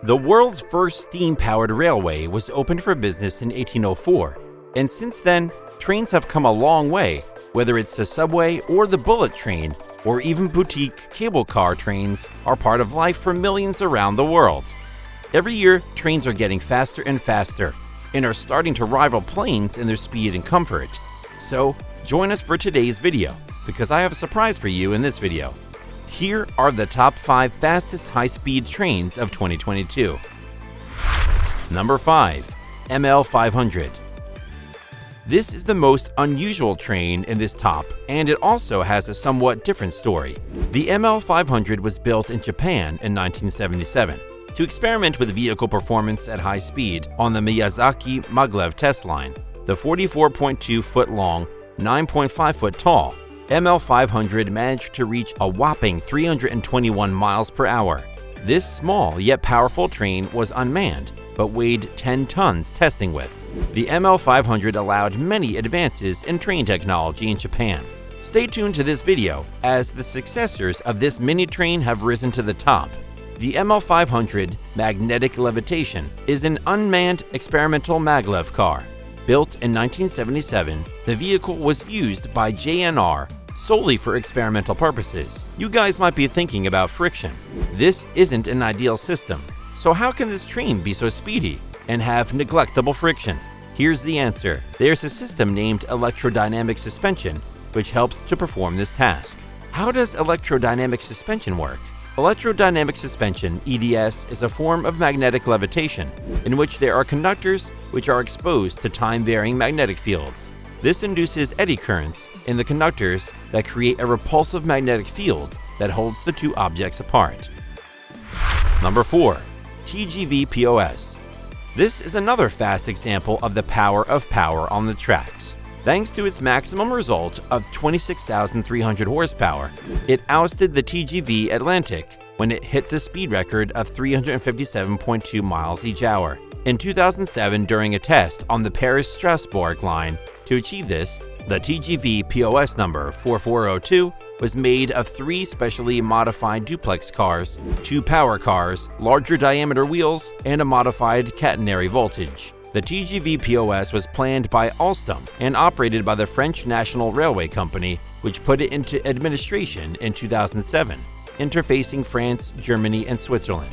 The world's first steam-powered railway was opened for business in 1804, and since then, trains have come a long way, whether it's the subway or the bullet train, or even boutique cable car trains are part of life for millions around the world. Every year, trains are getting faster and faster, and are starting to rival planes in their speed and comfort. So, join us for today's video, because I have a surprise for you in this video. Here are the top 5 fastest high-speed trains of 2022. Number 5. ML500. This is the most unusual train in this top, and it also has a somewhat different story. The ML500 was built in Japan in 1977 to experiment with vehicle performance at high speed on the Miyazaki maglev test line. The 44.2-foot long, 9.5-foot tall ML500 managed to reach a whopping 321 miles per hour. This small yet powerful train was unmanned, but weighed 10 tons testing with. The ML500 allowed many advances in train technology in Japan. Stay tuned to this video, as the successors of this mini train have risen to the top. The ML500 Magnetic Levitation is an unmanned experimental maglev car. Built in 1977, the vehicle was used by JNR solely for experimental purposes. You guys might be thinking about friction. This isn't an ideal system, so how can this train be so speedy and have neglectable friction? Here's the answer. There's a system named electrodynamic suspension, which helps to perform this task. How does electrodynamic suspension work? Electrodynamic suspension, EDS, is a form of magnetic levitation in which there are conductors which are exposed to time-varying magnetic fields. This induces eddy currents in the conductors that create a repulsive magnetic field that holds the two objects apart. Number 4. TGV POS. This is another fast example of the power of power on the tracks. Thanks to its maximum result of 26,300 horsepower, it ousted the TGV Atlantic when it hit the speed record of 357.2 miles each hour. In 2007, during a test on the Paris-Strasbourg line, to achieve this, the TGV POS number 4402 was made of 3 specially modified duplex cars, 2 power cars, larger diameter wheels, and a modified catenary voltage. The TGV POS was planned by Alstom and operated by the French National Railway Company, which put it into administration in 2007, interfacing France, Germany, and Switzerland.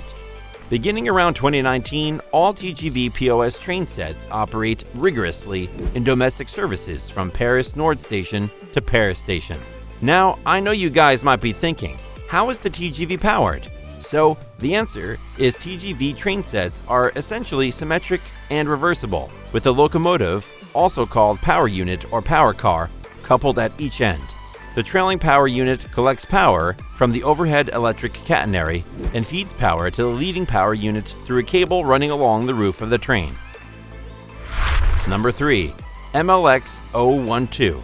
Beginning around 2019, all TGV POS train sets operate rigorously in domestic services from Paris Nord Station to Paris Station. Now, I know you guys might be thinking, how is the TGV powered? So, the answer is TGV train sets are essentially symmetric and reversible, with a locomotive, also called power unit or power car, coupled at each end. The trailing power unit collects power from the overhead electric catenary and feeds power to the leading power unit through a cable running along the roof of the train. Number 3. MLX 012.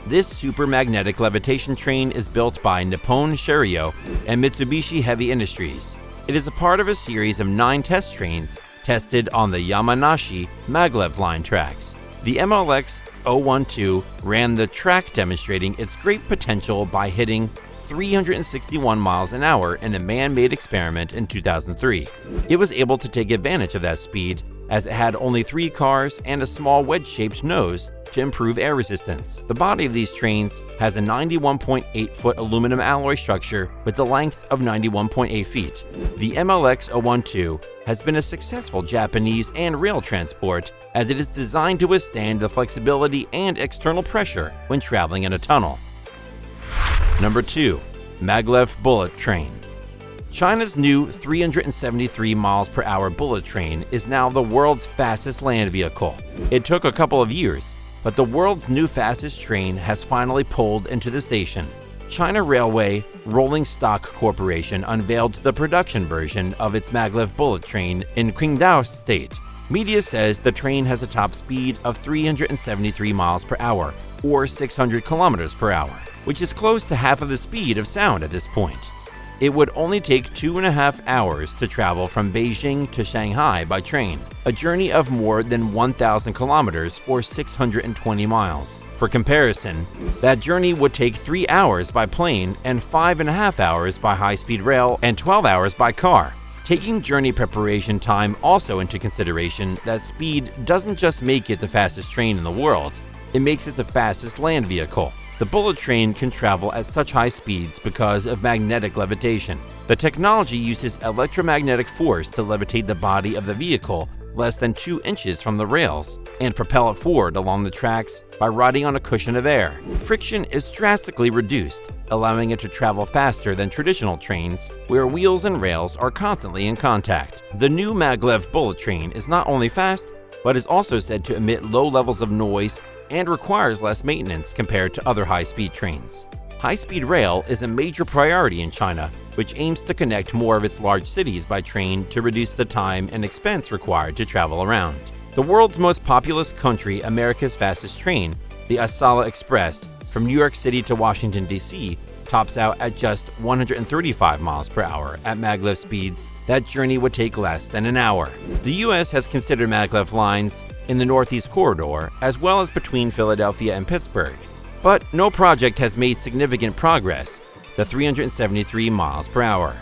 This super magnetic levitation train is built by Nippon Sharyo and Mitsubishi Heavy Industries. It is a part of a series of 9 test trains tested on the Yamanashi maglev line tracks. The MLX 012 ran the track, demonstrating its great potential by hitting 361 miles an hour in a man-made experiment in 2003. It was able to take advantage of that speed, as it had only 3 cars and a small wedge-shaped nose to improve air resistance. The body of these trains has a 91.8-foot aluminum alloy structure with a length of 91.8 feet. The MLX 012 has been a successful Japanese and rail transport, as it is designed to withstand the flexibility and external pressure when traveling in a tunnel. Number 2. Maglev Bullet Train. China's new 373 miles per hour bullet train is now the world's fastest land vehicle. It took a couple of years, but the world's new fastest train has finally pulled into the station. China Railway Rolling Stock Corporation unveiled the production version of its maglev bullet train in Qingdao State. Media says the train has a top speed of 373 miles per hour, or 600 kilometers per hour, which is close to half of the speed of sound at this point. It would only take 2.5 hours to travel from Beijing to Shanghai by train, a journey of more than 1,000 kilometers or 620 miles. For comparison, that journey would take 3 hours by plane and 5.5 hours by high-speed rail and 12 hours by car. Taking journey preparation time also into consideration, that speed doesn't just make it the fastest train in the world, it makes it the fastest land vehicle. The bullet train can travel at such high speeds because of magnetic levitation. The technology uses electromagnetic force to levitate the body of the vehicle less than 2 inches from the rails and propel it forward along the tracks by riding on a cushion of air. Friction is drastically reduced, allowing it to travel faster than traditional trains, where wheels and rails are constantly in contact. The new maglev bullet train is not only fast, but is also said to emit low levels of noise and requires less maintenance compared to other high-speed trains. High-speed rail is a major priority in China, which aims to connect more of its large cities by train to reduce the time and expense required to travel around. The world's most populous country, America's fastest train, the Asala Express, from New York City to Washington, D.C., tops out at just 135 miles per hour at maglev speeds. That journey would take less than an hour. The U.S. has considered maglev lines in the Northeast Corridor, as well as between Philadelphia and Pittsburgh. But no project has made significant progress, the 373 miles per hour.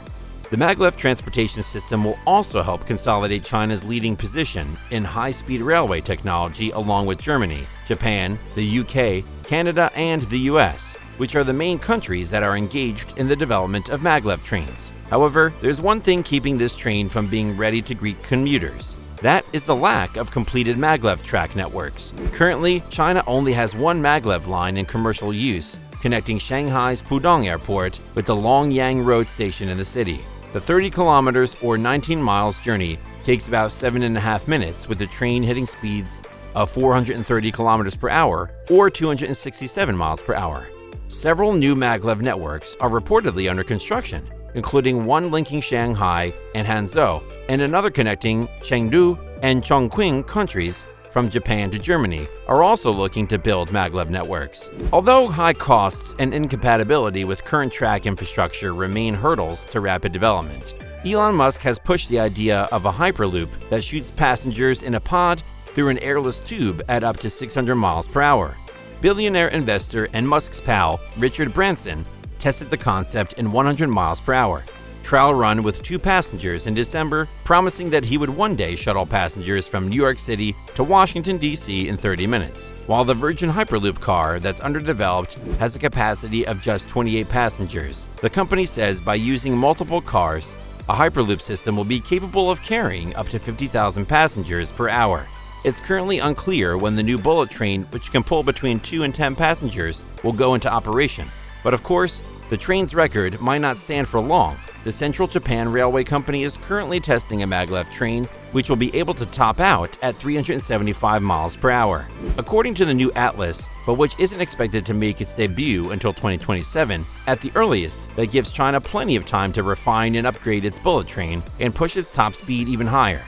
The maglev transportation system will also help consolidate China's leading position in high-speed railway technology along with Germany, Japan, the UK, Canada, and the US, which are the main countries that are engaged in the development of maglev trains. However, there's one thing keeping this train from being ready to greet commuters. That is the lack of completed maglev track networks. Currently, China only has one maglev line in commercial use, connecting Shanghai's Pudong Airport with the Longyang Road station in the city. The 30 kilometers or 19 miles journey takes about 7.5 minutes, with the train hitting speeds of 430 kilometers per hour or 267 miles per hour. Several new maglev networks are reportedly under construction, including one linking Shanghai and Hangzhou, and another connecting Chengdu and Chongqing countries from Japan to Germany, are also looking to build maglev networks. Although high costs and incompatibility with current track infrastructure remain hurdles to rapid development, Elon Musk has pushed the idea of a hyperloop that shoots passengers in a pod through an airless tube at up to 600 miles per hour. Billionaire investor and Musk's pal, Richard Branson, tested the concept in 100 miles per hour trial run with 2 passengers in December, promising that he would one day shuttle passengers from New York City to Washington, D.C. in 30 minutes. While the Virgin Hyperloop car that's underdeveloped has a capacity of just 28 passengers, the company says by using multiple cars, a Hyperloop system will be capable of carrying up to 50,000 passengers per hour. It's currently unclear when the new bullet train, which can pull between 2 and 10 passengers, will go into operation. But of course, the train's record might not stand for long. The Central Japan Railway Company is currently testing a maglev train, which will be able to top out at 375 miles per hour. According to the new Atlas, but which isn't expected to make its debut until 2027, at the earliest, that gives China plenty of time to refine and upgrade its bullet train and push its top speed even higher.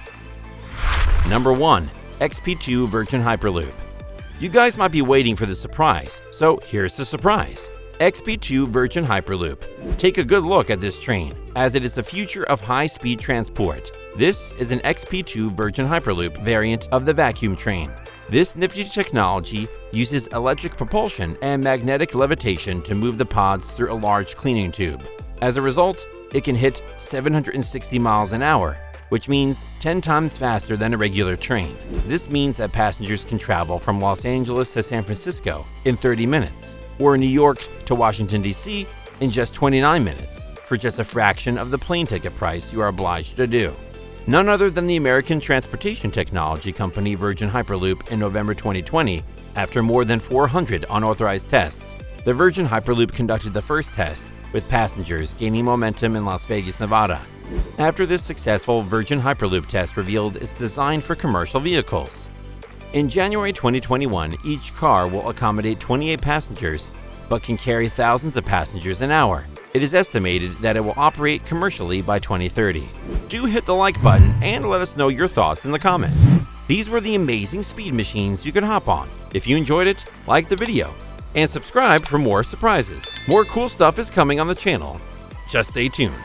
Number 1. XP2 Virgin Hyperloop. You guys might be waiting for the surprise, so here's the surprise. XP2 Virgin Hyperloop. Take a good look at this train, as it is the future of high-speed transport. This is an XP2 Virgin Hyperloop variant of the vacuum train. This nifty technology uses electric propulsion and magnetic levitation to move the pods through a large cleaning tube. As a result, it can hit 760 miles an hour, which means 10 times faster than a regular train. This means that passengers can travel from Los Angeles to San Francisco in 30 minutes, or New York to Washington, D.C. in just 29 minutes, for just a fraction of the plane ticket price you are obliged to do. None other than the American transportation technology company Virgin Hyperloop in November 2020, after more than 400 unauthorized tests. The Virgin Hyperloop conducted the first test, with passengers gaining momentum in Las Vegas, Nevada. After this successful Virgin Hyperloop test revealed its design for commercial vehicles. In January 2021, each car will accommodate 28 passengers, but can carry thousands of passengers an hour. It is estimated that it will operate commercially by 2030. Do hit the like button and let us know your thoughts in the comments. These were the amazing speed machines you can hop on. If you enjoyed it, like the video, and subscribe for more surprises. More cool stuff is coming on the channel. Just stay tuned.